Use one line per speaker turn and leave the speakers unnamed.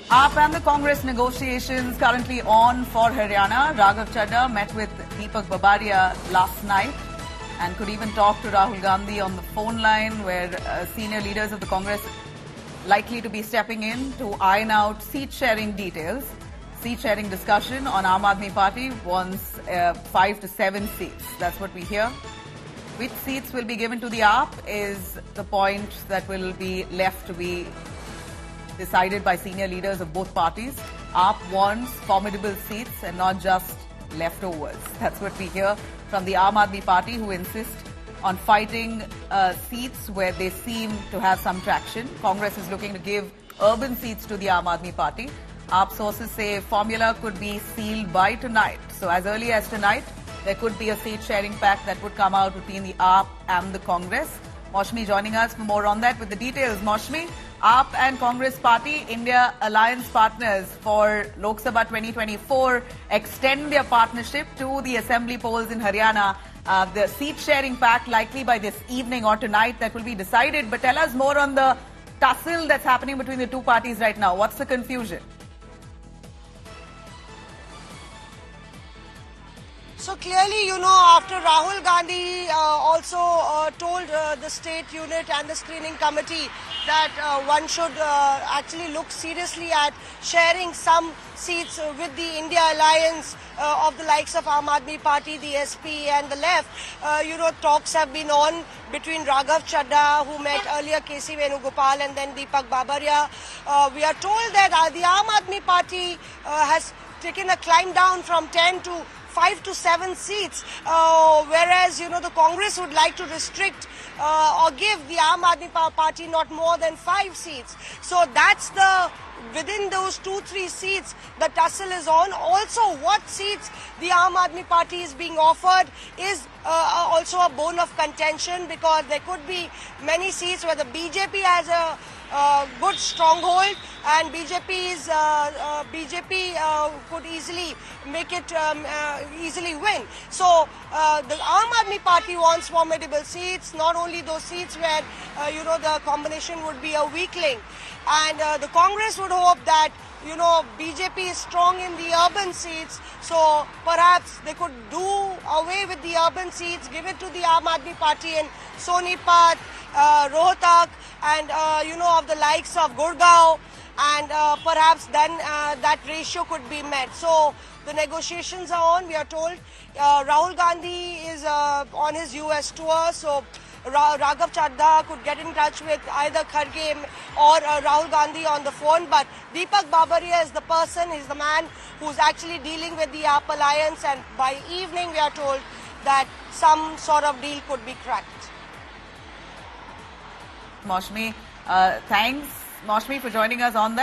AAP and the Congress negotiations currently on for Haryana. Raghav Chadha met with Deepak Babaria last night and could even talk to Rahul Gandhi on the phone line, where senior leaders of the Congress likely to be stepping in to iron out seat-sharing details. Seat-sharing discussion on Aam Aadmi Party wants 5 to 7 seats. That's what we hear. Which seats will be given to the AAP is the point that will be left to be decided by senior leaders of both parties. AAP wants formidable seats and not just leftovers. That's what we hear from the Aam Aadmi Party, who insist on fighting seats where they seem to have some traction. Congress is looking to give urban seats to the Aam Aadmi Party. AAP sources say formula could be sealed by tonight. So as early as tonight, there could be a seat-sharing pact that would come out between the AAP and the Congress. Maushmi joining us for more on that with the details. Maushmi, AAP and Congress Party, India alliance partners for Lok Sabha 2024, extend their partnership to the assembly polls in Haryana. The seat-sharing pact likely by this evening or tonight that will be decided. But tell us more on the tussle that's happening between the two parties right now. What's the confusion?
So clearly, after Rahul Gandhi also told the state unit and the screening committee that one should actually look seriously at sharing some seats with the India alliance of the likes of Aam Aadmi Party, the SP and the left. Talks have been on between Raghav Chadha, who met earlier KC Venugopal, and then Deepak Babaria. We are told that the Aam Aadmi Party has taken a climb down from 10 to 5 to 7 seats, whereas, the Congress would like to restrict or give the Aam Aadmi Party not more than 5 seats. So that's within those 2-3 seats, the tussle is on. Also, what seats the Aam Aadmi Party is being offered is also a bone of contention, because there could be many seats where the BJP has a good stronghold, and BJP could easily make it easily win. So the Aam Aadmi Party wants formidable seats, not only those seats where the combination would be a weakling, and the Congress would hope that BJP is strong in the urban seats, so perhaps they could do away with the urban seats, give it to the Aam Aadmi Party in Sonipat, Rohtak, and of the likes of Gurgaon, and perhaps then that ratio could be met. So the negotiations are on. We are told Rahul Gandhi is on his US tour, so Raghav Chadha could get in touch with either Kharge or Rahul Gandhi on the phone, but Deepak Babaria is the person, is the man who's actually dealing with the AAP alliance, and by evening we are told that some sort of deal could be cracked.
Maushmi, thanks, Maushmi, for joining us on that.